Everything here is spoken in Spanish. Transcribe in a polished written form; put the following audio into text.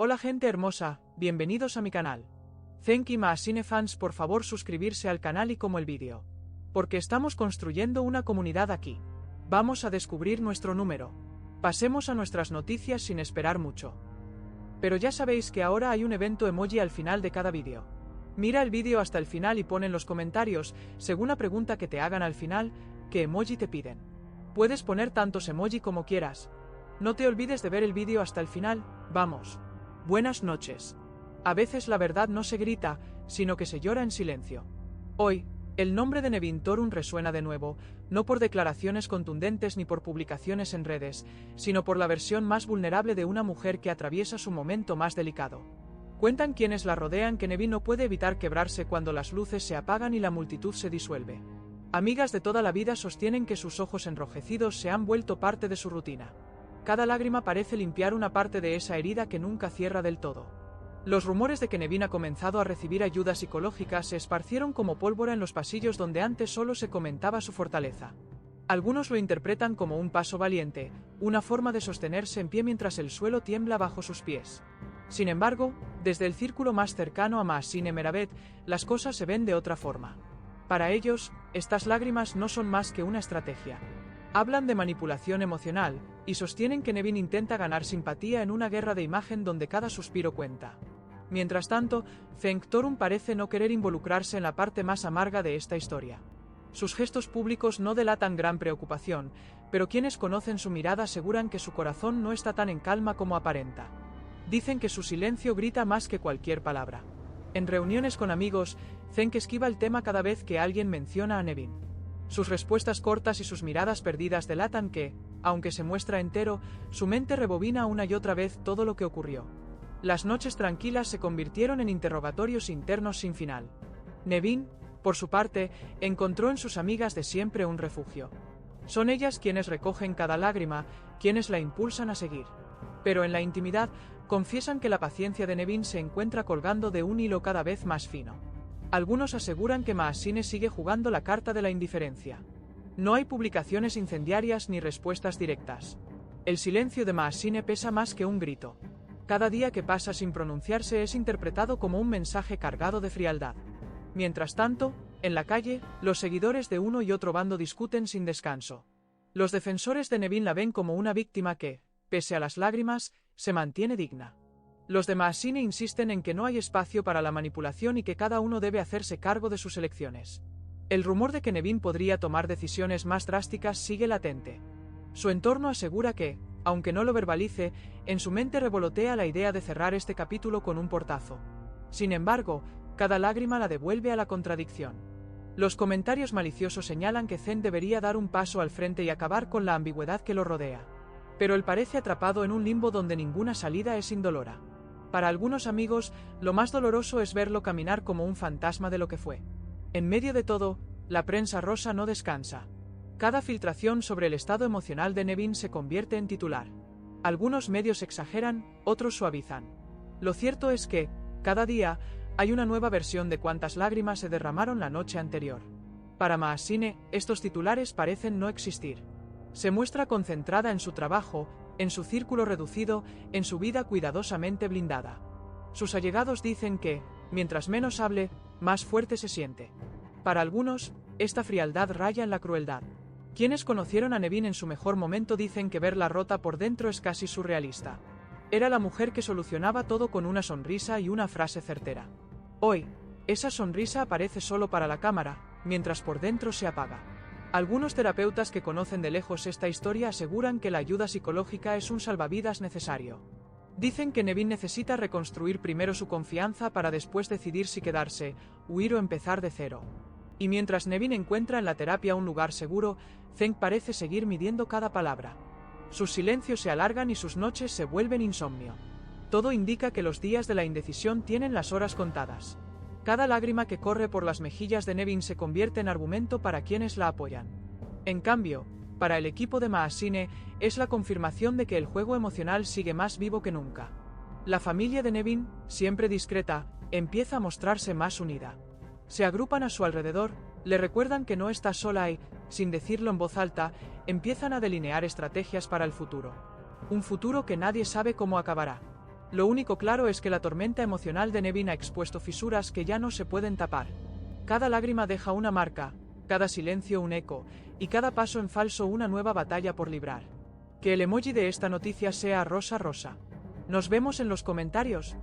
Hola gente hermosa, bienvenidos a mi canal. Thank you más cinefans, por favor suscribirse al canal y como el vídeo. Porque estamos construyendo una comunidad aquí. Vamos a descubrir nuestro número. Pasemos a nuestras noticias sin esperar mucho. Pero ya sabéis que ahora hay un evento emoji al final de cada vídeo. Mira el vídeo hasta el final y pon en los comentarios, según la pregunta que te hagan al final, qué emoji te piden. Puedes poner tantos emoji como quieras. No te olvides de ver el vídeo hasta el final, vamos. Buenas noches. A veces la verdad no se grita, sino que se llora en silencio. Hoy, el nombre de Nevin Thorun resuena de nuevo, no por declaraciones contundentes ni por publicaciones en redes, sino por la versión más vulnerable de una mujer que atraviesa su momento más delicado. Cuentan quienes la rodean que Nevin no puede evitar quebrarse cuando las luces se apagan y la multitud se disuelve. Amigas de toda la vida sostienen que sus ojos enrojecidos se han vuelto parte de su rutina. Cada lágrima parece limpiar una parte de esa herida que nunca cierra del todo. Los rumores de que Nevin ha comenzado a recibir ayuda psicológica se esparcieron como pólvora en los pasillos donde antes solo se comentaba su fortaleza. Algunos lo interpretan como un paso valiente, una forma de sostenerse en pie mientras el suelo tiembla bajo sus pies. Sin embargo, desde el círculo más cercano a Mahsine Meravet, las cosas se ven de otra forma. Para ellos, estas lágrimas no son más que una estrategia. Hablan de manipulación emocional, y sostienen que Nevin intenta ganar simpatía en una guerra de imagen donde cada suspiro cuenta. Mientras tanto, Thank Thorun parece no querer involucrarse en la parte más amarga de esta historia. Sus gestos públicos no delatan gran preocupación, pero quienes conocen su mirada aseguran que su corazón no está tan en calma como aparenta. Dicen que su silencio grita más que cualquier palabra. En reuniones con amigos, Thank esquiva el tema cada vez que alguien menciona a Nevin. Sus respuestas cortas y sus miradas perdidas delatan que, aunque se muestra entero, su mente rebobina una y otra vez todo lo que ocurrió. Las noches tranquilas se convirtieron en interrogatorios internos sin final. Nevin, por su parte, encontró en sus amigas de siempre un refugio. Son ellas quienes recogen cada lágrima, quienes la impulsan a seguir. Pero en la intimidad, confiesan que la paciencia de Nevin se encuentra colgando de un hilo cada vez más fino. Algunos aseguran que Mahsine sigue jugando la carta de la indiferencia. No hay publicaciones incendiarias ni respuestas directas. El silencio de Mahsine pesa más que un grito. Cada día que pasa sin pronunciarse es interpretado como un mensaje cargado de frialdad. Mientras tanto, en la calle, los seguidores de uno y otro bando discuten sin descanso. Los defensores de Nevin la ven como una víctima que, pese a las lágrimas, se mantiene digna. Los de Mahsine insisten en que no hay espacio para la manipulación y que cada uno debe hacerse cargo de sus elecciones. El rumor de que Nevin podría tomar decisiones más drásticas sigue latente. Su entorno asegura que, aunque no lo verbalice, en su mente revolotea la idea de cerrar este capítulo con un portazo. Sin embargo, cada lágrima la devuelve a la contradicción. Los comentarios maliciosos señalan que Zen debería dar un paso al frente y acabar con la ambigüedad que lo rodea. Pero él parece atrapado en un limbo donde ninguna salida es indolora. Para algunos amigos, lo más doloroso es verlo caminar como un fantasma de lo que fue. En medio de todo, la prensa rosa no descansa. Cada filtración sobre el estado emocional de Nevin se convierte en titular. Algunos medios exageran, otros suavizan. Lo cierto es que, cada día, hay una nueva versión de cuántas lágrimas se derramaron la noche anterior. Para Mahsine, estos titulares parecen no existir. Se muestra concentrada en su trabajo, en su círculo reducido, en su vida cuidadosamente blindada. Sus allegados dicen que, mientras menos hable, más fuerte se siente. Para algunos, esta frialdad raya en la crueldad. Quienes conocieron a Nevin en su mejor momento dicen que verla rota por dentro es casi surrealista. Era la mujer que solucionaba todo con una sonrisa y una frase certera. Hoy, esa sonrisa aparece solo para la cámara, mientras por dentro se apaga. Algunos terapeutas que conocen de lejos esta historia aseguran que la ayuda psicológica es un salvavidas necesario. Dicen que Nevin necesita reconstruir primero su confianza para después decidir si quedarse, huir o empezar de cero. Y mientras Nevin encuentra en la terapia un lugar seguro, Thank parece seguir midiendo cada palabra. Sus silencios se alargan y sus noches se vuelven insomnio. Todo indica que los días de la indecisión tienen las horas contadas. Cada lágrima que corre por las mejillas de Nevin se convierte en argumento para quienes la apoyan. En cambio, para el equipo de Mahsine, es la confirmación de que el juego emocional sigue más vivo que nunca. La familia de Nevin, siempre discreta, empieza a mostrarse más unida. Se agrupan a su alrededor, le recuerdan que no está sola y, sin decirlo en voz alta, empiezan a delinear estrategias para el futuro. Un futuro que nadie sabe cómo acabará. Lo único claro es que la tormenta emocional de Nevin ha expuesto fisuras que ya no se pueden tapar. Cada lágrima deja una marca, cada silencio un eco, y cada paso en falso una nueva batalla por librar. Que el emoji de esta noticia sea rosa rosa. Nos vemos en los comentarios.